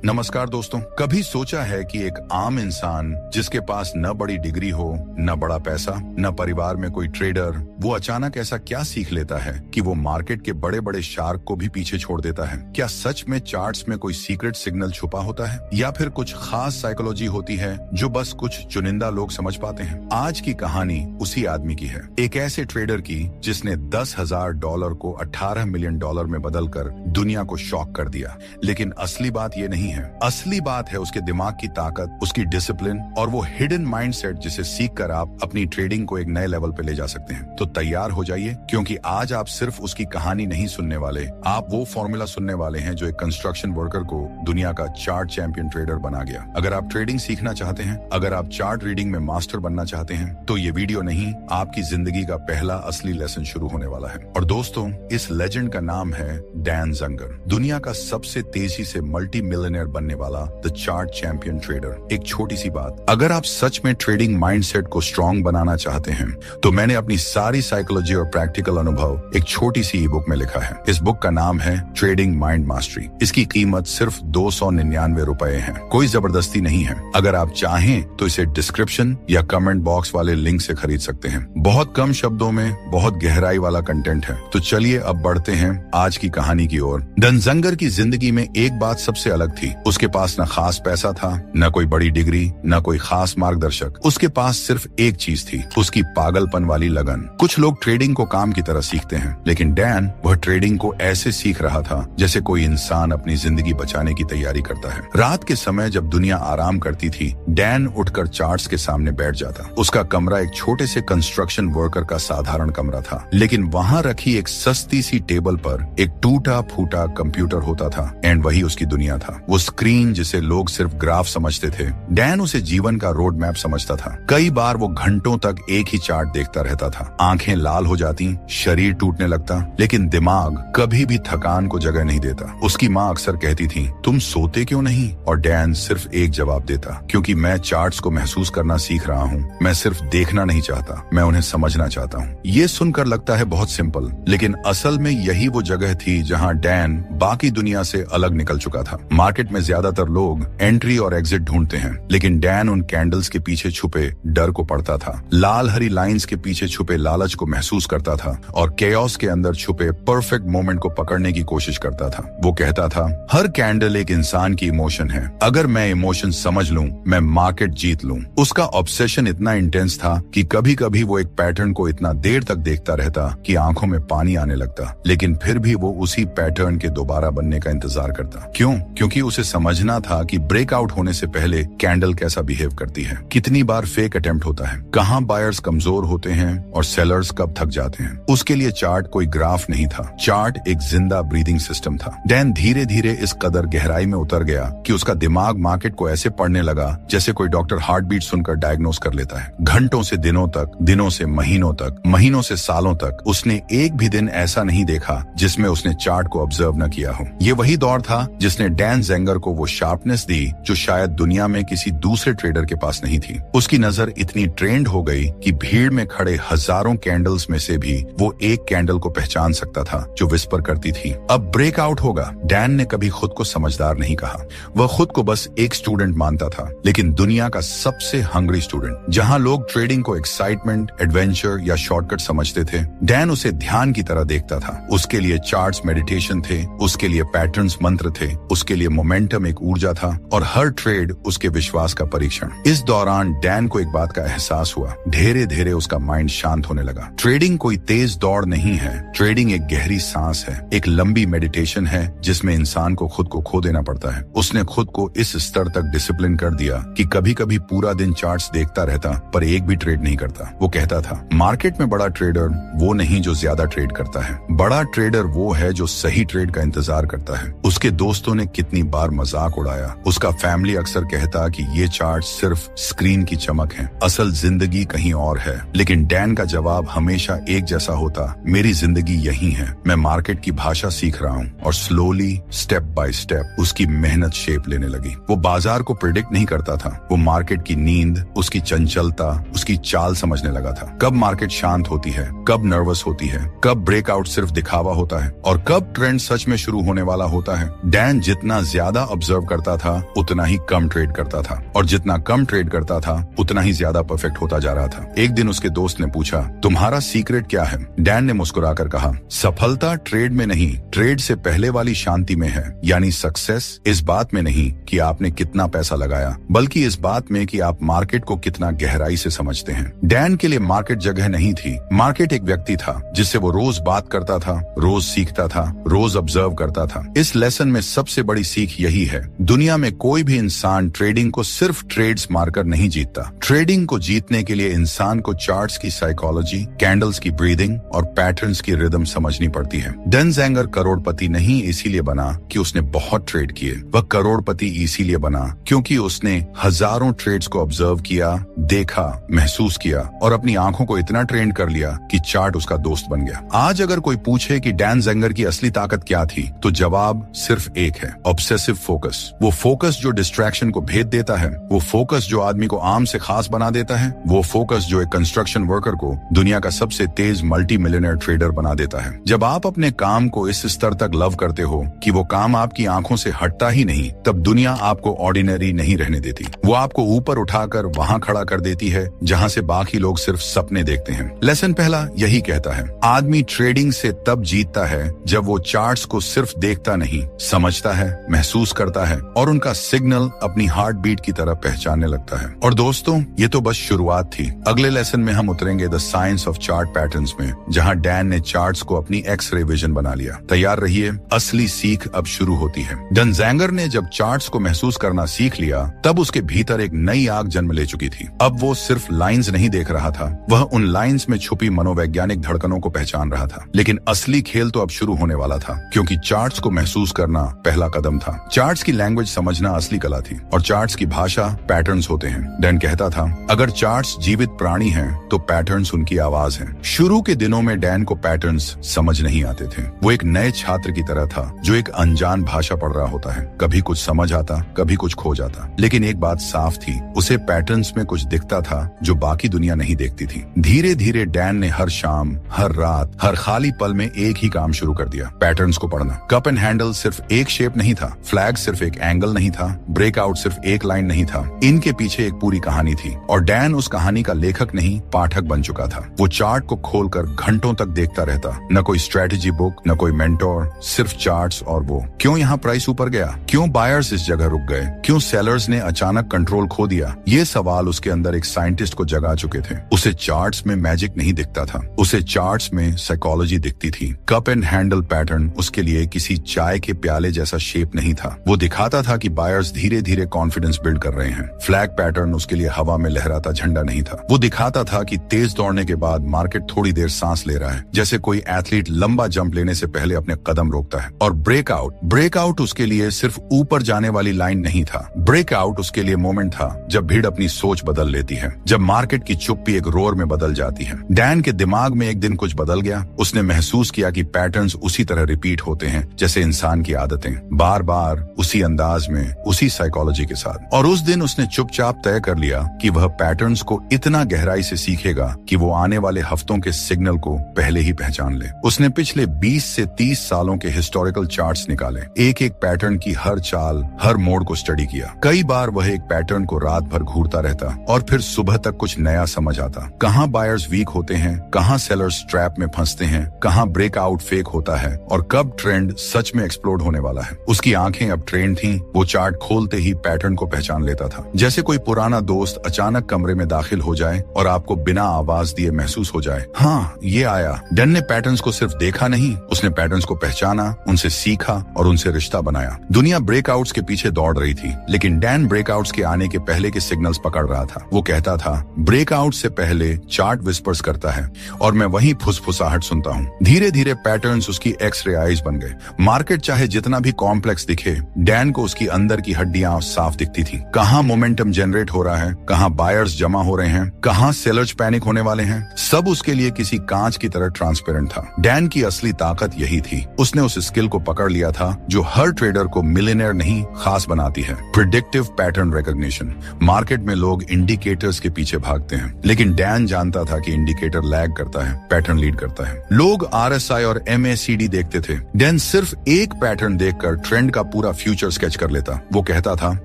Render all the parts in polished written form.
नमस्कार दोस्तों, कभी सोचा है कि एक आम इंसान जिसके पास न बड़ी डिग्री हो, न बड़ा पैसा, न परिवार में कोई ट्रेडर, वो अचानक ऐसा क्या सीख लेता है कि वो मार्केट के बड़े बड़े शार्क को भी पीछे छोड़ देता है? क्या सच में चार्ट्स में कोई सीक्रेट सिग्नल छुपा होता है या फिर कुछ खास साइकोलॉजी होती है जो बस कुछ चुनिंदा लोग समझ पाते हैं? आज की कहानी उसी आदमी की है, एक ऐसे ट्रेडर की जिसने $10,000 को $18 मिलियन में बदलकर दुनिया को शॉक कर दिया। लेकिन असली बात ये नहीं है, असली बात है उसके दिमाग की ताकत, उसकी डिसिप्लिन और वो हिडन माइंडसेट जिसे सीखकर आप अपनी ट्रेडिंग को एक नए लेवल पे ले जा सकते हैं। तो तैयार हो जाइए, क्योंकि आज आप सिर्फ उसकी कहानी नहीं सुनने वाले, आप वो फॉर्मूला सुनने वाले हैं जो एक कंस्ट्रक्शन वर्कर को दुनिया का चार्ट चैंपियन ट्रेडर बना गया। अगर आप ट्रेडिंग सीखना चाहते हैं, अगर आप चार्ट रीडिंग में मास्टर बनना चाहते हैं, तो ये वीडियो नहीं, आपकी जिंदगी का पहला असली लेसन शुरू होने वाला है। और दोस्तों, इस लेजेंड का नाम है डैन जंगर, दुनिया का सबसे तेजी से मल्टी मिलियनर बनने वाला द चार्ट चैंपियन ट्रेडर। एक छोटी सी बात, अगर आप सच में ट्रेडिंग माइंडसेट को स्ट्रॉन्ग बनाना चाहते हैं, तो मैंने अपनी सारी साइकोलॉजी और प्रैक्टिकल अनुभव एक छोटी सी ई बुक में लिखा है। इस बुक का नाम है ट्रेडिंग माइंड मास्टरी। इसकी कीमत सिर्फ $299 है, कोई जबरदस्ती नहीं है। अगर आप चाहें तो इसे डिस्क्रिप्शन या कमेंट बॉक्स वाले लिंक से खरीद सकते हैं। बहुत कम शब्दों में बहुत गहराई वाला कंटेंट है। तो चलिए अब बढ़ते हैं आज की कहानी की ओर। डैन जंगर की जिंदगी में एक बात सबसे अलग थी, उसके पास न खास पैसा था, न कोई बड़ी डिग्री, न कोई खास मार्गदर्शक। उसके पास सिर्फ एक चीज थी, उसकी पागलपन वाली लगन। कुछ लोग ट्रेडिंग को काम की तरह सीखते हैं, लेकिन डैन वह ट्रेडिंग को ऐसे सीख रहा था जैसे कोई इंसान अपनी जिंदगी बचाने की तैयारी करता है। रात के समय जब दुनिया आराम करती थी, डैन उठकर चार्ट्स के सामने बैठ जाता। उसका कमरा एक छोटे से कंस्ट्रक्शन वर्कर का साधारण कमरा था, लेकिन वहाँ रखी एक सस्ती सी टेबल पर एक टूटा फूटा कंप्यूटर होता था, एंड वही उसकी दुनिया था। वो स्क्रीन जिसे लोग सिर्फ ग्राफ समझते थे, डैन उसे जीवन का रोड मैप समझता था। कई बार वो घंटों तक एक ही चार्ट देखता रहता था। आंखें लाल हो जाती, शरीर टूटने लगता, लेकिन दिमाग कभी भी थकान को जगह नहीं देता। उसकी माँ अक्सर कहती थी, तुम सोते क्यों नहीं? और डैन सिर्फ एक जवाब देता, क्योंकि मैं चार्ट्स को महसूस करना सीख रहा हूँ। मैं सिर्फ देखना नहीं चाहता, मैं उन्हें समझना चाहता हूँ। ये सुनकर लगता है बहुत सिंपल, लेकिन असल में यही वो जगह थी जहाँ डैन बाकी दुनिया से अलग निकल चुका था। मार्केट में ज्यादातर लोग एंट्री और एग्जिट ढूंढते हैं, लेकिन डैन उन कैंडल्स के पीछे छुपे डर को पढ़ता था, लाल हरी लाइंस के पीछे छुपे लालच को महसूस करता था और केओस के अंदर छुपे परफेक्ट मोमेंट को पकड़ने की कोशिश करता था। वो कहता था, हर कैंडल एक इंसान की इमोशन है, अगर मैं इमोशन समझ लूं, मैं मार्केट जीत लूं। उसका ऑब्सेशन इतना इंटेंस था कि कभी कभी वो एक पैटर्न को इतना देर तक देखता रहता कि आंखों में पानी आने लगता, लेकिन फिर भी वो उसी पैटर्न के दोबारा बनने का इंतजार करता। क्यों? क्योंकि उसे समझना था कि ब्रेकआउट होने से पहले कैंडल कैसा बिहेव करती है, कितनी बार फेक अटेम्प्ट होता है, कहां बायर्स कमजोर होते हैं और सेलर्स कब थक जाते हैं। उसके लिए चार्ट कोई ग्राफ नहीं था, चार्ट एक जिंदा ब्रीदिंग सिस्टम था। डैन धीरे धीरे इस कदर गहराई में उतर गया कि उसका दिमाग मार्केट को ऐसे पढ़ने लगा जैसे कोई डॉक्टर हार्ट बीट सुनकर डायग्नोस कर लेता है। घंटों से दिनों तक, दिनों से महीनों तक, महीनों से सालों तक उसने एक भी दिन ऐसा नहीं देखा जिसमें उसने चार्ट को ऑब्जर्व न किया हो। ये वही दौर था जिसने डैन जंगर को वो शार्पनेस दी जो शायद दुनिया में किसी दूसरे ट्रेडर के पास नहीं थी। उसकी नजर इतनी ट्रेंड हो गई कि भीड़ में खड़े हजारों कैंडल्स में से भी वो एक कैंडल को पहचान सकता था जो विस्पर करती थी, अब ब्रेकआउट होगा। डैन ने कभी खुद को समझदार नहीं कहा, वह खुद को बस एक स्टूडेंट मानता था, लेकिन दुनिया का सबसे हंग्री स्टूडेंट। जहां लोग ट्रेडिंग को एक्साइटमेंट, एडवेंचर या शॉर्टकट समझते थे, डैन उसे ध्यान की तरह देखता था। उसके लिए चार्ट्स मेडिटेशन थे, उसके लिए पैटर्न्स मंत्र थे, उसके लिए मोमेंटम एक ऊर्जा था और हर ट्रेड उसके विश्वास का परीक्षण। इस दौरान डैन को एक बात का एहसास हुआ, धीरे धीरे उसका माइंड शांत होने लगा। ट्रेडिंग कोई तेज दौड़ नहीं है, ट्रेडिंग एक गहरी सांस है, एक लंबी मेडिटेशन है जिसमें इंसान को खुद को खो देना पड़ता है। उसने खुद को इस स्तर तक डिसिप्लिन कर दिया कि कभी कभी पूरा दिन चार्ट्स देखता रहता पर एक भी ट्रेड नहीं करता। वो कहता था, मार्केट में बड़ा ट्रेडर वो नहीं जो ज्यादा ट्रेड करता है, बड़ा ट्रेडर वो है जो सही ट्रेड का इंतजार करता है। उसके दोस्तों ने कितनी बार मजाक उड़ाया, उसका फैमिली अक्सर कहता कि ये चार्ट सिर्फ स्क्रीन की चमक है, असल जिंदगी कहीं और है। लेकिन डैन का जवाब हमेशा एक जैसा होता, मेरी जिंदगी यही है, मैं मार्केट की भाषा सीख रहा हूँ। और स्लोली, स्टेप बाय स्टेप उसकी मेहनत शेप लेने लगी। वो बाजार को प्रिडिक्ट नहीं करता था, वो मार्केट की नींद, उसकी चंचलता, उसकी चाल समझने लगा था। कब मार्केट शांत होती है, कब नर्वस होती है, कब ब्रेकआउट सिर्फ दिखावा होता है और कब ट्रेंड सच में शुरू होने वाला होता है। डैन जितना ज्यादा ज्यादा ऑब्जर्व करता था उतना ही कम ट्रेड करता था, और जितना कम ट्रेड करता था उतना ही ज्यादा परफेक्ट होता जा रहा था। एक दिन उसके दोस्त ने पूछा, तुम्हारा सीक्रेट क्या है? डैन ने मुस्कुराकर कहा, सफलता ट्रेड में नहीं, ट्रेड से पहले वाली शांति में है। यानी सक्सेस इस बात में नहीं कि आपने कितना पैसा लगाया, बल्कि इस बात में कि आप मार्केट को कितना गहराई से समझते हैं। डैन के लिए मार्केट जगह नहीं थी, मार्केट एक व्यक्ति था जिससे वो रोज बात करता था, रोज सीखता था, रोज ऑब्जर्व करता था। इस लेसन में सबसे बड़ी सीख यही है, दुनिया में कोई भी इंसान ट्रेडिंग को सिर्फ ट्रेड्स मारकर नहीं जीतता। ट्रेडिंग को जीतने के लिए इंसान को चार्ट्स की साइकोलॉजी, कैंडल्स की ब्रीदिंग और पैटर्न्स की रिदम समझनी पड़ती है। डैन ज़ैंगर करोड़पति नहीं इसीलिए बना कि उसने बहुत ट्रेड किए, वह करोड़पति इसीलिए बना क्योंकि उसने हजारों ट्रेड्स को ऑब्जर्व किया, देखा, महसूस किया और अपनी आंखों को इतना ट्रेन कर लिया कि चार्ट उसका दोस्त बन गया। आज अगर कोई पूछे कि डैन ज़ैंगर की असली ताकत क्या थी, तो जवाब सिर्फ एक है, ऑब्सेसिव फोकस। वो फोकस जो डिस्ट्रैक्शन को भेद देता है, वो फोकस जो आदमी को आम से खास बना देता है, वो फोकस जो एक कंस्ट्रक्शन वर्कर को दुनिया का सबसे तेज मल्टी मिलियनर ट्रेडर बना देता है। जब आप अपने काम को इस स्तर तक लव करते हो कि वो काम आपकी आंखों से हटता ही नहीं, तब दुनिया आपको ऑर्डिनरी नहीं रहने देती। वो आपको ऊपर उठाकर वहां खड़ा कर देती है जहां से बाकी लोग सिर्फ सपने देखते हैं। लेसन पहला यही कहता है, आदमी ट्रेडिंग से तब जीतता है जब वो चार्ट्स को सिर्फ देखता नहीं, समझता है, महसूस करता है और उनका सिग्नल अपनी हार्ट बीट की तरह पहचानने लगता है। और दोस्तों, ये तो बस शुरुआत थी। अगले लेसन में हम उतरेंगे the science of chart patterns में, जहां डैन ने चार्ट्स को अपनी एक्स-रे विजन बना लिया। तैयार रहिए, असली सीख अब शुरू होती है। डैन ज़ैंगर ने जब चार्ट्स को महसूस करना सीख लिया, तब उसके भीतर एक नई आग जन्म ले चुकी थी। अब वो सिर्फ लाइंस नहीं देख रहा था, वह उन लाइंस में छुपी मनोवैज्ञानिक धड़कनों को पहचान रहा था। लेकिन असली खेल तो अब शुरू होने वाला था, क्योंकि चार्ट्स को महसूस करना पहला कदम था। चार्ट्स की लैंग्वेज समझना असली कला थी, और चार्ट्स की भाषा पैटर्न्स होते हैं। डैन कहता था, अगर चार्ट्स जीवित प्राणी हैं, तो पैटर्न्स उनकी आवाज है। शुरू के दिनों में डैन को पैटर्न्स समझ नहीं आते थे। वो एक नए छात्र की तरह था जो एक अनजान भाषा पढ़ रहा होता है। कभी कुछ समझ आता, कभी कुछ खो जाता। लेकिन एक बात साफ थी, उसे पैटर्न्स में कुछ दिखता था जो बाकी दुनिया नहीं देखती थी। धीरे धीरे डैन ने हर शाम, हर रात, हर खाली पल में एक ही काम शुरू कर दिया, पैटर्न्स को पढ़ना। कप एंड हैंडल सिर्फ एक शेप नहीं था, फ्लैग सिर्फ एक एंगल नहीं था, ब्रेकआउट सिर्फ एक लाइन नहीं था। इनके पीछे एक पूरी कहानी थी, और डैन उस कहानी का लेखक नहीं, पाठक बन चुका था। वो चार्ट को खोलकर घंटों तक देखता रहता, न कोई स्ट्रेटेजी बुक, न कोई मेंटोर, सिर्फ चार्ट्स और वो। क्यों यहाँ प्राइस ऊपर गया? क्यों बायर्स इस जगह रुक गए? क्यों सेलर्स ने अचानक कंट्रोल खो दिया? ये सवाल उसके अंदर एक साइंटिस्ट को जगा चुके थे। उसे चार्ट्स में मैजिक नहीं दिखता था, उसे चार्ट्स में साइकोलॉजी दिखती थी। कप एंड हैंडल पैटर्न उसके लिए किसी चाय के प्याले जैसा शेप नहीं था, वो दिखाता था कि बायर्स धीरे धीरे कॉन्फिडेंस बिल्ड कर रहे हैं। फ्लैग पैटर्न उसके लिए हवा में लहराता झंडा नहीं था, वो दिखाता था कि तेज दौड़ने के बाद मार्केट थोड़ी देर सांस ले रहा है, जैसे कोई एथलीट लंबा जंप लेने से पहले अपने कदम रोकता है। और ब्रेकआउट उसके लिए सिर्फ ऊपर जाने वाली लाइन नहीं था, ब्रेकआउट उसके लिए मोमेंट था जब भीड़ अपनी सोच बदल लेती है, जब मार्केट की चुप्पी एक रोर में बदल जाती है। डैन के दिमाग में एक दिन कुछ बदल गया। उसने महसूस किया कि पैटर्न्स उसी तरह रिपीट होते हैं जैसे इंसान की आदतें, बार बार उसी अंदाज में, उसी साइकोलॉजी के साथ। और उस दिन उसने चुपचाप तय कर लिया कि वह पैटर्न्स को इतना गहराई से सीखेगा कि वो आने वाले हफ्तों के सिग्नल को पहले ही पहचान ले। उसने पिछले 20 से 30 सालों के हिस्टोरिकल चार्ट्स निकाले, एक एक पैटर्न की हर चाल, हर मोड़ को स्टडी किया। कई बार वह एक पैटर्न को रात भर घूरता रहता और फिर सुबह तक कुछ नया समझ आता। कहाँ बायर्स वीक होते हैं, कहाँ सेलर्स ट्रैप में फंसते हैं, कहाँ ब्रेकआउट फेक होता है और कब ट्रेंड सच में एक्सप्लोड होने वाला है। उसकी आंखें अब ट्रेंड थीं, वो चार्ट खोलते ही पैटर्न को पहचान लेता था। जैसे कोई पुराना दोस्त अचानक कमरे में दाखिल हो जाए और आपको बिना आवाज दिए महसूस हो जाए, हाँ ये आया। डैन ने पैटर्न्स को सिर्फ देखा नहीं, उसने पैटर्न्स को पहचाना, उनसे सीखा और उनसे रिश्ता बनाया। दुनिया ब्रेकआउट्स के पीछे दौड़ रही थी, लेकिन डैन ब्रेकआउट्स के आने के पहले के सिग्नल्स पकड़ रहा था। वो कहता था, ब्रेकआउट से पहले चार्ट विस्पर्स करता है और मैं वहीं फुसफुसाहट सुनता हूँ। धीरे धीरे पैटर्न्स उसकी एक्स-रे आईज बन गए। मार्केट चाहे जितना भी कॉम्प्लेक्स दिखे, डैन को उसकी अंदर की हड्डियां साफ दिखती थी। कहाँ मोमेंटम जनरेट हो रहा है, कहाँ बायर्स जमा हो रहे हैं, कहाँ सेलर्स पैनिक होने वाले हैं, सब उसके लिए किसी कांच की तरह ट्रांसपेरेंट था। डैन की असली ताकत यही थी, उसने उस स्किल को पकड़ लिया था जो हर ट्रेडर को मिलियनेयर नहीं खास बनाती है, प्रिडिक्टिव पैटर्न रिकॉग्निशन। मार्केट में लोग इंडिकेटर्स के पीछे भागते हैं, लेकिन डैन जानता था कि इंडिकेटर लैग करता है, पैटर्न लीड करता है। लोग RSI और MACD देखते थे, डैन सिर्फ एक पैटर्न देखकर ट्रेंड का पूरा फ्यूचर फ्यूचर स्केच कर लेता। वो कहता था,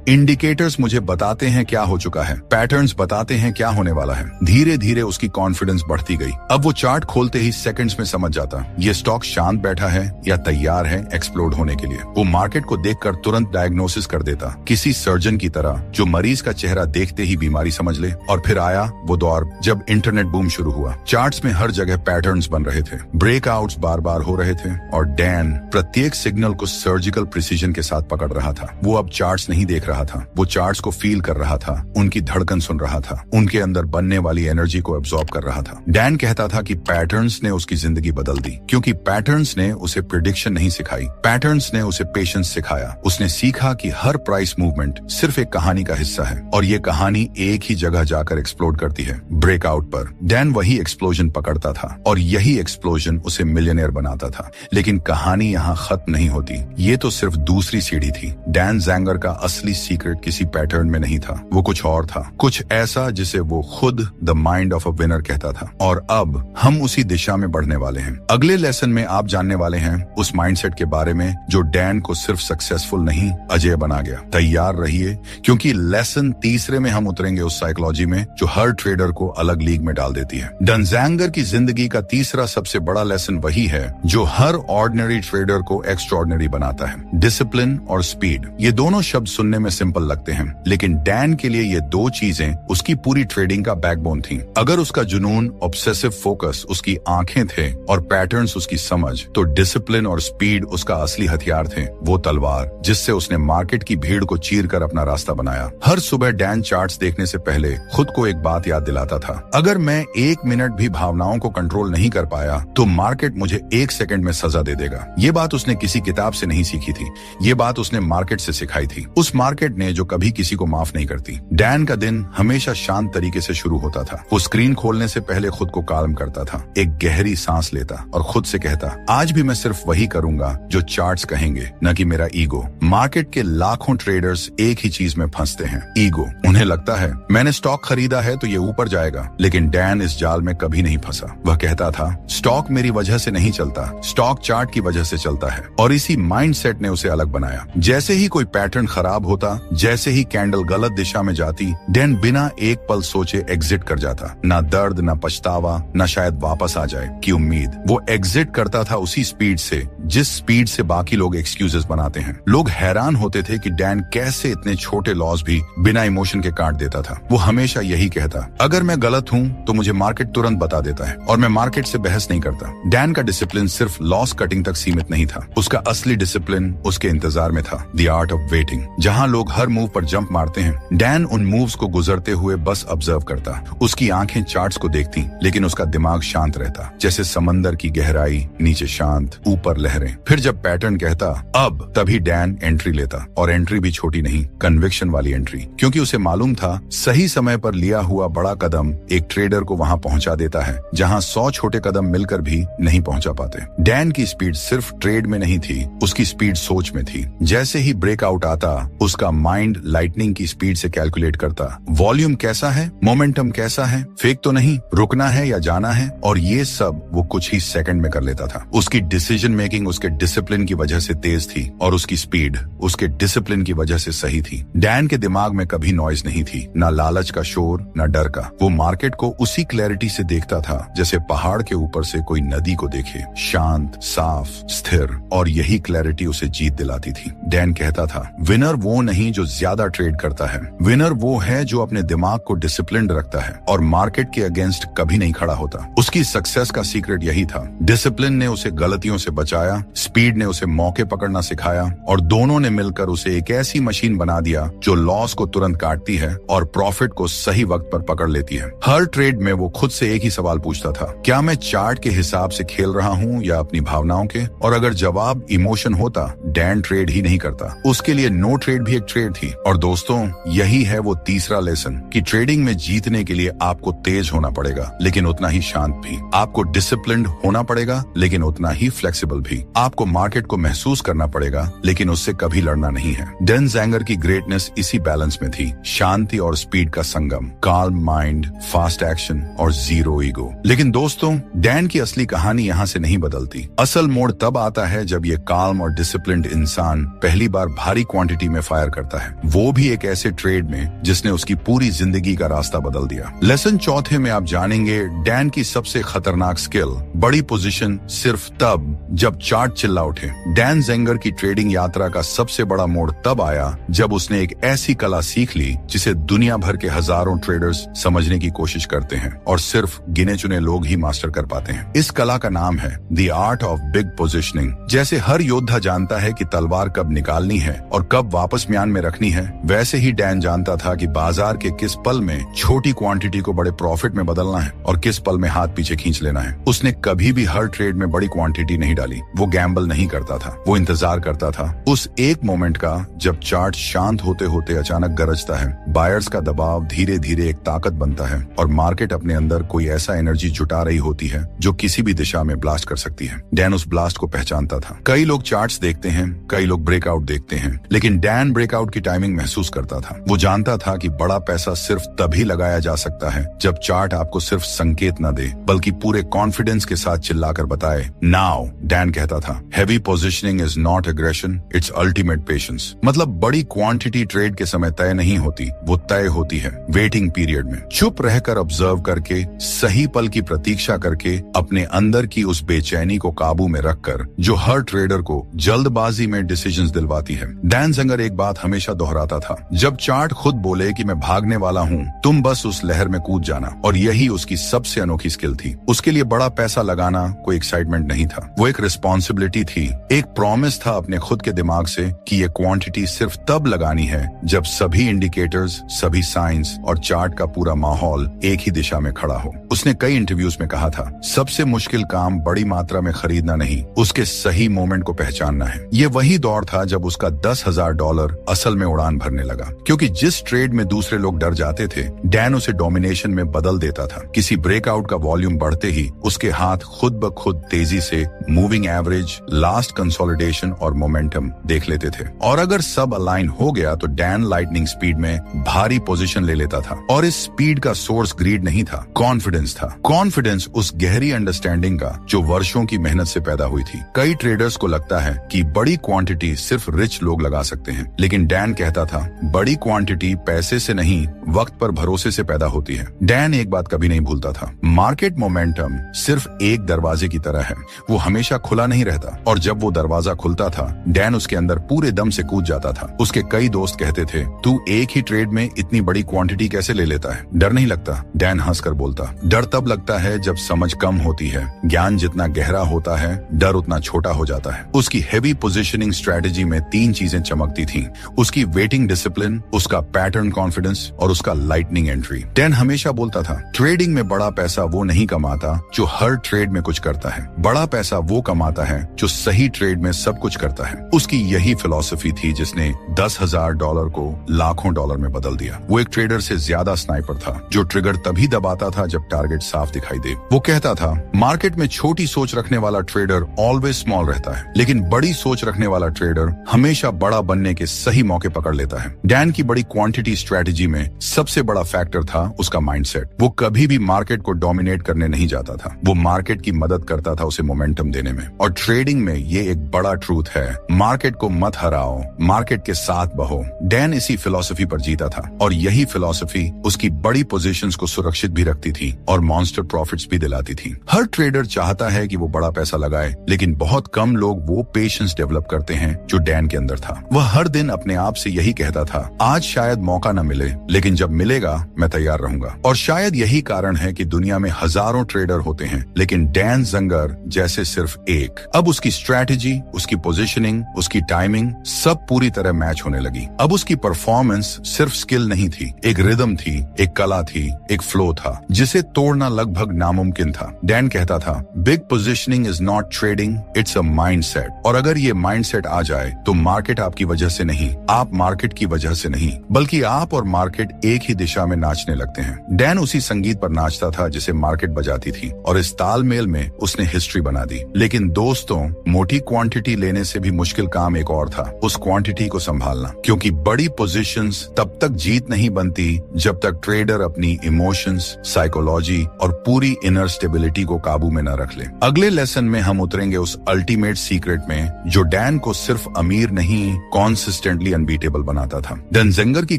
इंडिकेटर्स मुझे बताते हैं क्या हो चुका है, पैटर्न्स बताते हैं क्या होने वाला है। धीरे धीरे उसकी कॉन्फिडेंस बढ़ती गई। अब वो चार्ट खोलते ही सेकंड्स में समझ जाता ये स्टॉक शांत बैठा है या तैयार है एक्सप्लोड होने के लिए। वो मार्केट को देखकर तुरंत डायग्नोसिस कर देता, किसी सर्जन की तरह जो मरीज का चेहरा देखते ही बीमारी समझ ले। और फिर आया वो दौर जब इंटरनेट बूम शुरू हुआ। चार्ट्स में हर जगह पैटर्न्स बन रहे थे, ब्रेकआउट्स बार बार हो रहे थे और डैन प्रत्येक सिग्नल को सर्जिकल प्रिसीजन के साथ पकड़ रहा था। वो अब चार्ट्स नहीं देख रहा था, वो चार्ट्स को फील कर रहा था, उनकी धड़कन सुन रहा था, उनके अंदर बनने वाली एनर्जी को एब्जॉर्ब कर रहा था। डैन कहता था कि पैटर्न्स ने उसकी जिंदगी बदल दी, क्योंकि पैटर्न्स ने उसे प्रिडिक्शन नहीं सिखाई, पैटर्न्स ने उसे पेशेंस सिखाया। उसने सीखा कि हर प्राइस मूवमेंट सिर्फ एक कहानी का हिस्सा है और ये कहानी एक ही जगह जाकर एक्सप्लोड करती है, ब्रेकआउट पर। डैन वही एक्सप्लोजन पकड़ता था और यही एक्सप्लोजन उसे मिलियनेयर बनाता था। लेकिन कहानी यहाँ खत्म नहीं होती, ये तो सिर्फ दूसरी सीढ़ी थी। डैन जैंगर का असली सीक्रेट किसी पैटर्न में नहीं था, वो कुछ और था, कुछ ऐसा जिसे वो खुद the mind of a winner कहता था। और अब हम उसी दिशा में बढ़ने वाले हैं। अगले लेसन में आप जानने वाले हैं उस माइंडसेट के बारे में जो डैन को सिर्फ सक्सेसफुल नहीं अजेय बना गया। तैयार रहिए, क्योंकि लेसन तीसरे में हम उतरेंगे उस साइकोलॉजी में जो हर ट्रेडर को अलग लीग में डाल देती है। डनजैंगर की जिंदगी का तीसरा सबसे बड़ा लेसन वही है जो हर ऑर्डिनरी ट्रेडर को एक्स्ट्रॉर्डिनरी बनाता है, डिसिप्लिन और स्पीड। ये दोनों शब्द सुनने में सिंपल लगते हैं, लेकिन डैन के लिए ये दो चीजें उसकी पूरी ट्रेडिंग का बैकबोन थी। अगर उसका जुनून, ऑब्सेसिव फोकस उसकी आंखें थे और पैटर्न्स उसकी समझ, तो डिसिप्लिन और स्पीड उसका असली हथियार थे, वो तलवार जिससे उसने मार्केट की भीड़ को चीर कर अपना रास्ता बनाया। हर सुबह डैन चार्ट्स देखने से पहले खुद को एक बात याद दिलाता था, अगर मैं 1 मिनट भी भावनाओं को कंट्रोल नहीं कर पाया तो मार्केट मुझे 1 सेकंड में सजा दे देगा। ये बात उसने किसी किताब से नहीं सीखी थी, ये बात उसने मार्केट से सिखाई थी, उस मार्केट ने जो कभी किसी को माफ नहीं करती। डैन का दिन हमेशा शांत तरीके से शुरू होता था। वो स्क्रीन खोलने से पहले खुद को काल्म करता था, एक गहरी सांस लेता और खुद से कहता, आज भी मैं सिर्फ वही करूंगा जो चार्ट्स कहेंगे, न कि मेरा ईगो। मार्केट के लाखों ट्रेडर्स एक ही चीज में फंसते हैं, ईगो। उन्हें लगता है मैंने स्टॉक खरीदा है तो ये ऊपर जाएगा, लेकिन डैन इस जाल में कभी नहीं फंसा। वह कहता था, स्टॉक मेरी वजह से नहीं चलता, स्टॉक चार्ट की वजह से चलता है। और इसी माइंडसेट ने उसे अलग बनाया। जैसे ही कोई पैटर्न खराब होता, जैसे ही कैंडल गलत दिशा में जाती, डैन बिना एक पल सोचे एग्जिट कर जाता। ना दर्द, ना पछतावा, ना शायद वापस आ जाए की उम्मीद। वो एग्जिट करता था उसी स्पीड से जिस स्पीड से बाकी लोग एक्सक्यूजेस बनाते हैं। लोग हैरान होते थे कि डैन कैसे इतने छोटे लॉस भी बिना इमोशन के काट देता था। वो हमेशा यही कहता, अगर मैं गलत हूँ तो मुझे मार्केट तुरंत बता देता है और मैं मार्केट से बहस नहीं करता। डैन का डिसिप्लिन सिर्फ लॉस कटिंग तक सीमित नहीं था, उसका असली डिसिप्लिन उसके इंतजार में था, द आर्ट ऑफ वेटिंग। जहाँ लोग हर मूव पर जंप मारते हैं, डैन उन मूव्स को गुजरते हुए बस ऑब्जर्व करता। उसकी आंखें चार्ट्स को देखती, लेकिन उसका दिमाग शांत रहता, जैसे समंदर की गहराई, नीचे शांत, ऊपर लहरें। फिर जब पैटर्न कहता अब, तभी डैन एंट्री लेता, और एंट्री भी छोटी नहीं, कन्विक्शन वाली एंट्री, क्योंकि उसे मालूम था सही समय पर लिया हुआ बड़ा कदम एक ट्रेडर को वहां पहुंचा देता है जहां 100 छोटे कदम मिलकर भी नहीं पहुंचा पाते। डैन की स्पीड सिर्फ ट्रेड में नहीं थी, उसकी स्पीड सोच में थी। जैसे ही ब्रेकआउट आता, उसका माइंड लाइटनिंग की स्पीड से कैलकुलेट करता, वॉल्यूम कैसा है, मोमेंटम कैसा है, फेक तो नहीं, रुकना है या जाना है, और ये सब वो कुछ ही सेकंड में कर लेता था। उसकी डिसीजन मेकिंग उसके डिसिप्लिन की वजह से तेज थी और उसकी स्पीड उसके डिसिप्लिन की वजह से सही थी। डैन के दिमाग में कभी नॉइज नहीं थी, ना लालच का शोर, ना डर का। वो मार्केट को उसी क्लैरिटी से देखता था जैसे पहाड़ के ऊपर से कोई नदी को देखे, शांत, साफ, स्थिर, और यही क्लैरिटी उसे जीत दिलाती थी। डैन कहता था, विनर वो नहीं जो ज्यादा ट्रेड करता है, विनर वो है जो अपने दिमाग को डिसिप्लिन्ड रखता है और मार्केट के अगेंस्ट कभी नहीं खड़ा होता। उसकी सक्सेस का सीक्रेट यही था, डिसिप्लिन ने उसे गलतियों से बचाया, स्पीड ने उसे मौके पकड़ना सिखाया, और दोनों ने मिलकर उसे एक ऐसी मशीन बना दिया जो लॉस को तुरंत काटती है और प्रॉफिट को सही वक्त पर पकड़ लेती है। हर ट्रेड में वो खुद से एक ही सवाल पूछता था, क्या मैं चार्ट के हिसाब से खेल रहा हूँ या अपनी भावनाओं के? और अगर जवाब इमोशन होता, डैन ट्रेड ही नहीं करता। उसके लिए नो ट्रेड भी एक ट्रेड थी। और दोस्तों, यही है वो तीसरा लेसन कि ट्रेडिंग में जीतने के लिए आपको तेज होना पड़ेगा, लेकिन उतना ही शांत भी। आपको डिसिप्लिन्ड होना पड़ेगा, लेकिन उतना ही फ्लेक्सिबल भी। आपको मार्केट को महसूस करना पड़ेगा, लेकिन उससे कभी लड़ना नहीं है। डैन ज़ैंगर की ग्रेटनेस इसी बैलेंस में थी, शांति और स्पीड का संगम, काल्म माइंड, फास्ट एक्शन और जीरो ईगो। लेकिन दोस्तों, डैन की असली कहानी यहाँ से नहीं बदलती। असल मोड़ तब आता है जब ये काल्म और डिसिप्लिन्ड इंसान पहली बार भारी क्वांटिटी में फायर करता है, वो भी एक ऐसे ट्रेड में जिसने उसकी पूरी जिंदगी का रास्ता बदल दिया। लेसन चौथे में आप जानेंगे डैन की सबसे खतरनाक स्किल, बड़ी पोजीशन सिर्फ तब जब चार्ट चिल्ला उठे। डैन ज़ैंगर की ट्रेडिंग यात्रा का सबसे बड़ा मोड़ तब आया जब उसने एक ऐसी कला सीख ली जिसे दुनिया भर के हजारों ट्रेडर्स समझने की कोशिश करते हैं और सिर्फ गिने चुने लोग ही मास्टर कर पाते हैं। इस कला का नाम है the art of big positioning. जैसे हर योद्धा जानता है कि तलवार कब निकालनी है और कब वापस म्यान में रखनी है, वैसे ही डैन जानता था कि बाजार के किस पल में छोटी क्वांटिटी को बड़े प्रॉफिट में बदलना है और किस पल में हाथ पीछे खींच लेना है। उसने कभी भी हर ट्रेड में बड़ी क्वांटिटी नहीं डाली। वो गैम्बल नहीं करता था, वो इंतजार करता था उस एक मोमेंट का जब चार्ट शांत होते होते अचानक गरजता है, बायर्स का दबाव धीरे धीरे एक ताकत बनता है और मार्केट अपने अंदर कोई ऐसा एनर्जी जुटा रही होती है जो किसी भी दिशा में ब्लास्ट कर सकती है। डैन उस ब्लास्ट को पहचानता था। कई लोग चार्ट्स देखते हैं, कई लोग ब्रेकआउट देखते हैं, लेकिन डैन ब्रेकआउट की टाइमिंग महसूस करता था। वो जानता था कि बड़ा पैसा सिर्फ तभी लगाया जा सकता है जब चार्ट आपको सिर्फ संकेत न दे, बल्कि पूरे कॉन्फिडेंस के साथ चिल्लाकर बताए नाउ। डैन कहता था, heavy positioning is not aggression, it's ultimate patience. मतलब बड़ी क्वांटिटी ट्रेड के समय तय नहीं होती, वो तय होती है वेटिंग पीरियड में। चुप रहकर ऑब्जर्व करके, सही पल की प्रतीक्षा करके, अपने अंदर की उस बेचैनी को काबू में रखकर जो हर ट्रेडर को जल्दबाजी में डिसीजंस दिलवाती है। डैन ज़ैंगर एक बात हमेशा दोहराता था, जब चार्ट खुद बोले कि मैं भागने वाला हूँ, तुम बस उस लहर में कूद जाना। और यही उसकी सबसे अनोखी स्किल थी। उसके लिए बड़ा पैसा लगाना कोई एक्साइटमेंट नहीं था, वो एक रिस्पॉन्सिबिलिटी थी, एक प्रॉमिस था अपने खुद के दिमाग से कि ये क्वांटिटी सिर्फ तब लगानी है जब सभी इंडिकेटर्स, सभी साइंस और चार्ट का पूरा माहौल एक ही दिशा में खड़ा हो। उसने कई इंटरव्यूज में कहा था, सबसे मुश्किल काम बड़ी मात्रा में खरीदना नहीं, उसके सही मोमेंट को पहचानना है। ये वही दौर था जब उसका $10,000 असल में उड़ान भरने लगा, क्योंकि जिस ट्रेड में दूसरे लोग डर जाते थे, डैन उसे डोमिनेशन में बदल देता था। किसी ब्रेकआउट का वॉल्यूम बढ़ते ही उसके हाथ खुद ब खुद तेजी से मूविंग एवरेज, लास्ट कंसोलिडेशन और मोमेंटम देख लेते थे। और अगर सब अलाइन हो गया तो डैन लाइटनिंग स्पीड में भारी पोजीशन ले लेता था। और इस स्पीड का सोर्स ग्रीड नहीं था, कॉन्फिडेंस था। कॉन्फिडेंस उस गहरी अंडरस्टैंडिंग का जो वर्षों की मेहनत से पैदा हुई थी। कई ट्रेडर्स को लगता है कि बड़ी क्वांटिटी सिर्फ रिच लोग लगा सकते हैं, लेकिन डैन कहता था, बड़ी क्वांटिटी पैसे से नहीं, वक्त पर भरोसे से पैदा होती है। डैन एक बात कभी नहीं भूलता था, मार्केट मोमेंटम सिर्फ एक दरवाजे की तरह है, वो हमेशा खुला नहीं रहता। और जब वो दरवाजा खुलता था, डैन उसके अंदर पूरे दम से कूद जाता था। उसके कई दोस्त कहते थे, तू एक ही ट्रेड में इतनी बड़ी क्वांटिटी कैसे ले लेता है, डर नहीं लगता? डैन हंसकर बोलता, डर तब लगता है जब समझ कम होती है। ज्ञान जितना गहरा होता है, डर उतना छोटा हो जाता है। उसकी हेवी पोजीशनिंग स्ट्रेटेजी में 3 चीजें चमकती थीं, उसकी वेटिंग डिसिप्लिन, उसका पैटर्न कॉन्फिडेंस और उसका लाइटनिंग एंट्री। डैन हमेशा बोलता था, ट्रेडिंग में बड़ा पैसा वो नहीं कमाता जो हर ट्रेड में कुछ करता है, बड़ा पैसा वो कमाता है जो सही ट्रेड में सब कुछ करता है। उसकी यही फिलॉसफी थी जिसने $10,000 को लाखों डॉलर में बदल दिया। वो एक ट्रेडर से ज्यादा स्नाइपर था, जो ट्रिगर तभी दबाता था जब टारगेट साफ दिखाई दे। वो कहता था, मार्केट में छोटी सोच रखने वाला ट्रेडर ऑलवेज स्मॉल रहता है, लेकिन बड़ी सोच रखने वाला ट्रेडर हमेशा बड़ा बनने के सही मौके पकड़ लेता है। डैन की बड़ी क्वांटिटी स्ट्रेटेजी में सबसे बड़ा फैक्टर था उसका माइंडसेट। वो कभी भी मार्केट को डोमिनेट करने नहीं जाता था, वो मार्केट की मदद करता था उसे मोमेंटम देने में। और ट्रेडिंग में ये एक बड़ा ट्रूथ है, मार्केट को मत हराओ, मार्केट के साथ बहो। डैन इसी फिलॉसफी पर जीता था और यही फिलॉसफी उसकी बड़ी पोजीशंस को सुरक्षित भी रखती थी और मॉन्स्टर प्रॉफिट्स भी दिलाती थी। हर ट्रेडर चाहता है कि वो बड़ा पैसा लगाए, लेकिन बहुत कम लोग वो पेशेंस डेवलप करते हैं जो डैन के अंदर था। वह हर दिन अपने आप से यही कहता था, आज शायद मौका न मिले, लेकिन जब मिलेगा मैं तैयार रहूंगा। और शायद यही कारण है कि दुनिया में हजारों ट्रेडर होते हैं, लेकिन डैन ज़ैंगर जैसे सिर्फ एक। अब उसकी स्ट्रैटेजी, उसकी पोजीशनिंग, उसकी टाइमिंग सब पूरी तरह मैच होने लगी। अब उसकी परफॉर्मेंस सिर्फ स्किल नहीं थी, एक रिदम थी, एक कला थी, एक फ्लो था जिसे तोड़ना लगभग नामुमकिन था। डैन कहता था, big positioning is not trading, it's a mindset. और अगर ये माइंडसेट आ जाए तो मार्केट आपकी वजह से नहीं, आप मार्केट की वजह से नहीं, बल्कि आप और मार्केट एक ही दिशा में नाचने लगते हैं। डैन उसी संगीत पर नाचता था जिसे मार्केट बजाती थी और इस तालमेल में उसने हिस्ट्री बना दी। लेकिन दोस्त दोस्तों, मोटी क्वांटिटी लेने से भी मुश्किल काम एक और था, उस क्वांटिटी को संभालना। क्योंकि बड़ी पोजीशंस तब तक जीत नहीं बनती जब तक ट्रेडर अपनी इमोशंस, साइकोलॉजी और पूरी इनर स्टेबिलिटी को काबू में न रख ले। अगले लेसन में हम उतरेंगे उस अल्टीमेट सीक्रेट में जो डैन को सिर्फ अमीर नहीं, कॉन्सिस्टेंटली अनबीटेबल बनाता था। डनजेंगर की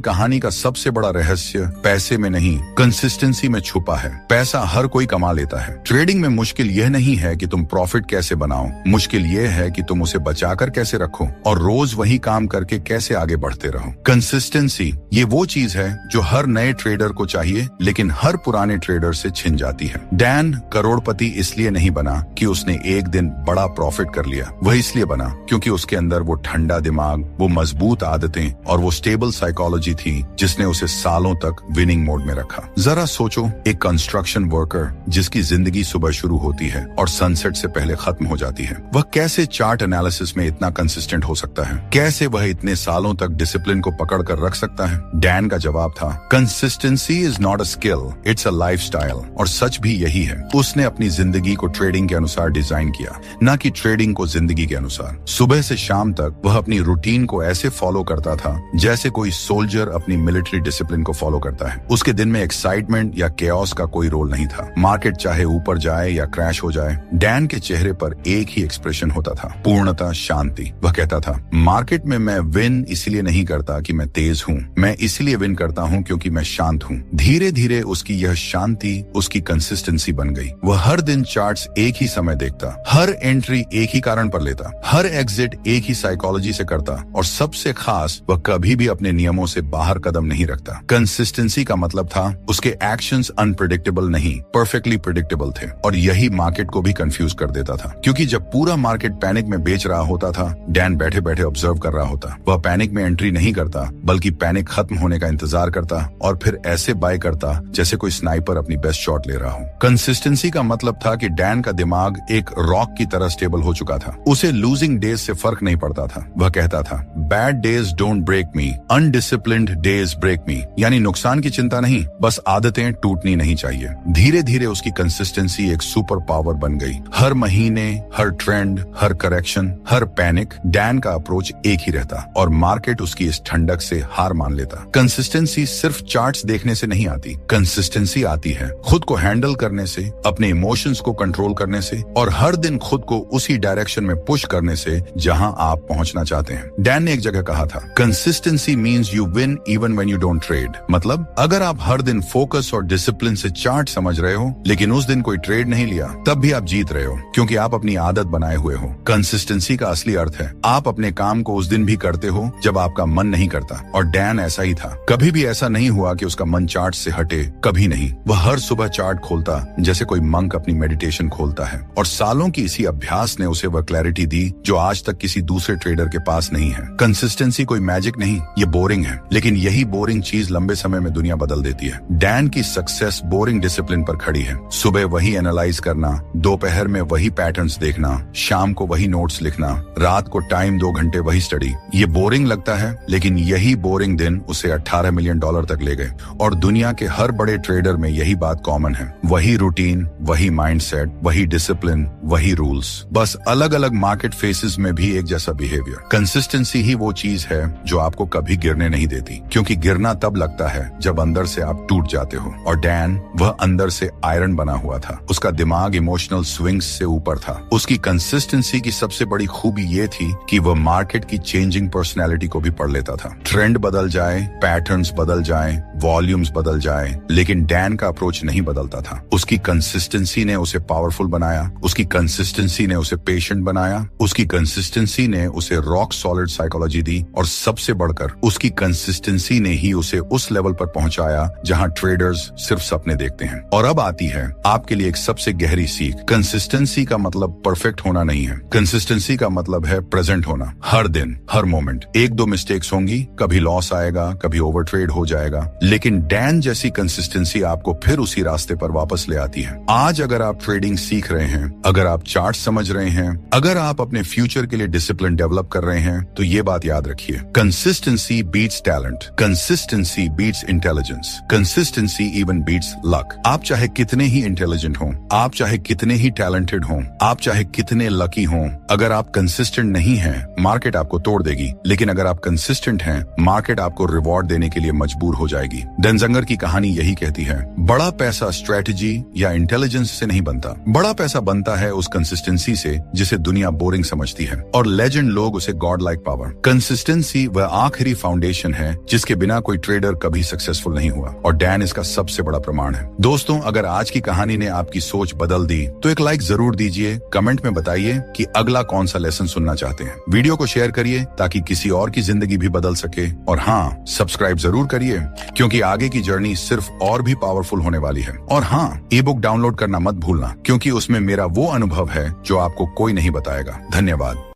कहानी का सबसे बड़ा रहस्य पैसे में नहीं, कंसिस्टेंसी में छुपा है। पैसा हर कोई कमा लेता है। ट्रेडिंग में मुश्किल यह नहीं है कि तुम प्रॉफिट कैसे बनाओ, मुश्किल यह है कि तुम उसे बचाकर कैसे रखो और रोज वही काम करके कैसे आगे बढ़ते रहो। कंसिस्टेंसी ये वो चीज है जो हर नए ट्रेडर को चाहिए, लेकिन हर पुराने ट्रेडर से छिन जाती है। डैन करोड़पति इसलिए नहीं बना कि उसने एक दिन बड़ा प्रॉफिट कर लिया, वह इसलिए बना क्योंकि उसके अंदर वो ठंडा दिमाग, वो मजबूत आदतें और वो स्टेबल साइकोलॉजी थी जिसने उसे सालों तक विनिंग मोड में रखा। जरा सोचो, एक कंस्ट्रक्शन वर्कर जिसकी जिंदगी सुबह शुरू होती है और सनसेट से पहले खत्म हो जाती है, वह कैसे चार्ट एनालिसिस में इतना कंसिस्टेंट हो सकता है? कैसे वह इतने सालों तक डिसिप्लिन को पकड़ कर रख सकता है? डैन का जवाब था, consistency is not a skill, it's a lifestyle. और सच भी यही है। उसने अपनी जिंदगी को ट्रेडिंग के अनुसार डिजाइन किया, न कि ट्रेडिंग को जिंदगी के अनुसार। सुबह से शाम तक वह अपनी रूटीन को ऐसे फॉलो करता था जैसे कोई सोल्जर अपनी मिलिट्री डिसिप्लिन को फॉलो करता है। उसके दिन में एक्साइटमेंट या केओस का कोई रोल नहीं था। मार्केट चाहे ऊपर जाए या क्रैश हो जाए, डैन के चेहरे पर एक ही एक्सप्रेशन होता था, पूर्णता, शांति। वह कहता था, मार्केट में मैं विन इसलिए नहीं करता कि मैं तेज हूँ, मैं इसलिए विन करता हूँ क्योंकि मैं शांत हूँ। धीरे धीरे उसकी यह शांति उसकी कंसिस्टेंसी बन गई। वह हर दिन चार्ट्स एक ही समय देखता, हर एंट्री एक ही कारण पर लेता, हर एग्जिट एक ही साइकोलॉजी से करता और सबसे खास, वह कभी भी अपने नियमों से बाहर कदम नहीं रखता। कंसिस्टेंसी का मतलब था उसके एक्शंस अनप्रेडिक्टेबल नहीं, परफेक्टली प्रेडिक्टेबल थे। और यही मार्केट को भी कंफ्यूज कर देता था, क्योंकि जब पूरा मार्केट पैनिक में बेच रहा होता था, डैन बैठे बैठे ऑब्जर्व कर रहा होता। वह पैनिक में एंट्री नहीं करता, बल्कि पैनिक खत्म होने का इंतजार करता और फिर ऐसे बाय करता जैसे कोई स्नाइपर अपनी बेस्ट शॉट ले रहा हो। कंसिस्टेंसी का मतलब था कि डैन का दिमाग एक रॉक की तरह स्टेबल हो चुका था। उसे लूजिंग डेज से फर्क नहीं पड़ता था। वह कहता था, bad days don't break me, undisciplined days break me. यानी नुकसान की चिंता नहीं, बस आदतें टूटनी नहीं चाहिए। धीरे धीरे उसकी कंसिस्टेंसी एक सुपर पावर बन गई। हर महीने, हर ट्रेंड, हर करेक्शन, हर पैनिक, डैन का अप्रोच एक ही रहता और मार्केट उसकी इस ठंडक से हार मान लेता। कंसिस्टेंसी सिर्फ चार्ट्स देखने से नहीं आती, कंसिस्टेंसी आती है खुद को हैंडल करने से, अपने इमोशंस को कंट्रोल करने से और हर दिन खुद को उसी डायरेक्शन में पुश करने से जहां आप पहुंचना चाहते हैं। डैन ने एक जगह कहा था, consistency means you win even when you don't trade. मतलब अगर आप हर दिन फोकस और डिसिप्लिन से चार्ट समझ रहे हो लेकिन उस दिन कोई ट्रेड नहीं लिया, तब भी आप जीत रहे हो, क्योंकि आप अपनी आदत बनाए हुए हो। कंसिस्टेंसी का असली अर्थ है आप अपने काम को उस दिन भी करते हो जब आपका मन नहीं करता। और डैन ऐसा ही था। कभी भी ऐसा नहीं हुआ कि उसका मन चार्ट से हटे, कभी नहीं। वह हर सुबह चार्ट खोलता जैसे कोई मंक अपनी मेडिटेशन खोलता है। और सालों की इसी अभ्यास ने उसे वह क्लैरिटी दी जो आज तक किसी दूसरे ट्रेडर के पास नहीं है। कंसिस्टेंसी कोई मैजिक नहीं, ये बोरिंग है, लेकिन यही बोरिंग चीज लंबे समय में दुनिया बदल देती है। डैन की सक्सेस बोरिंग डिसिप्लिन पर खड़ी है। सुबह वही एनालाइज करना, दोपहर में वही पैटर्न्स देखना, शाम को वही नोट्स लिखना, रात को टाइम 2 घंटे वही स्टडी। ये बोरिंग लगता है, लेकिन यही बोरिंग दिन उसे $18 मिलियन तक ले गए। और दुनिया के हर बड़े ट्रेडर में यही बात कॉमन है, वही रूटीन, वही माइंडसेट, वही डिसिप्लिन, वही रूल्स, बस अलग अलग मार्केट फेसेस में भी एक जैसा बिहेवियर। कंसिस्टेंसी ही वो चीज है जो आपको कभी गिरने नहीं देती, क्योंकि गिरना तब लगता है जब अंदर से आप टूट जाते हो। और डैन वह अंदर से आयरन बना हुआ था। उसका दिमाग इमोशनल स्विंग्स से ऊपर था। उसकी कंसिस्टेंसी की सबसे बड़ी खूबी ये थी कि वह मार्केट की चेंजिंग पर्सनैलिटी को भी पढ़ लेता था। ट्रेंड बदल जाए, पैटर्न्स बदल जाए, वॉल्यूम्स बदल जाए, लेकिन डैन का अप्रोच नहीं बदलता था। उसकी कंसिस्टेंसी ने उसे पावरफुल बनाया, उसकी कंसिस्टेंसी ने उसे पेशेंट बनाया, उसकी कंसिस्टेंसी ने उसे रॉक सॉलिड साइकोलॉजी दी और सबसे बढ़कर उसकी कंसिस्टेंसी ने ही उसे उस लेवल पर पहुंचाया जहां ट्रेडर्स सिर्फ सपने देखते हैं। और अब आती है आपके लिए एक सबसे गहरी सीख। कंसिस्टेंसी का मतलब परफेक्ट होना नहीं है, कंसिस्टेंसी का मतलब है प्रेजेंट होना। हर दिन, हर मोमेंट। 1-2 मिस्टेक्स होंगी, कभी लॉस आएगा, कभी ओवर ट्रेड हो जाएगा, लेकिन डैन जैसी कंसिस्टेंसी आपको फिर उसी रास्ते पर वापस ले आती है। आज अगर आप ट्रेडिंग सीख रहे हैं, अगर आप चार्ट समझ रहे हैं, अगर आप अपने फ्यूचर के लिए डिसिप्लिन डेवलप कर रहे हैं, तो ये बात याद रखिए, consistency beats talent, consistency beats intelligence, consistency even beats luck. आप चाहे कितने ही इंटेलिजेंट हों, आप चाहे कितने ही टैलेंटेड हों, आप चाहे चाहे कितने लकी हों, अगर आप कंसिस्टेंट नहीं हैं, मार्केट आपको तोड़ देगी। लेकिन अगर आप कंसिस्टेंट हैं, मार्केट आपको रिवॉर्ड देने के लिए मजबूर हो जाएगी। डेंजंगर की कहानी यही कहती है, बड़ा पैसा स्ट्रेटजी या इंटेलिजेंस से नहीं बनता। बड़ा पैसा बनता है उस कंसिस्टेंसी से जिसे दुनिया बोरिंग समझती है, और लेजेंड लोग उसे गॉड लाइक पावर। कंसिस्टेंसी वह आखिरी फाउंडेशन है जिसके बिना कोई ट्रेडर कभी सक्सेसफुल नहीं हुआ, और डैन इसका सबसे बड़ा प्रमाण है। दोस्तों, अगर आज की कहानी ने आपकी सोच बदल दी तो एक लाइक जरूर दीजिए। कमेंट में बताइए कि अगला कौन सा लेसन सुनना चाहते हैं। वीडियो को शेयर करिए ताकि किसी और की जिंदगी भी बदल सके। और हाँ, सब्सक्राइब जरूर करिए, क्योंकि आगे की जर्नी सिर्फ और भी पावरफुल होने वाली है। और हाँ, ई बुक डाउनलोड करना मत भूलना, क्योंकि उसमें मेरा वो अनुभव है जो आपको कोई नहीं बताएगा। धन्यवाद।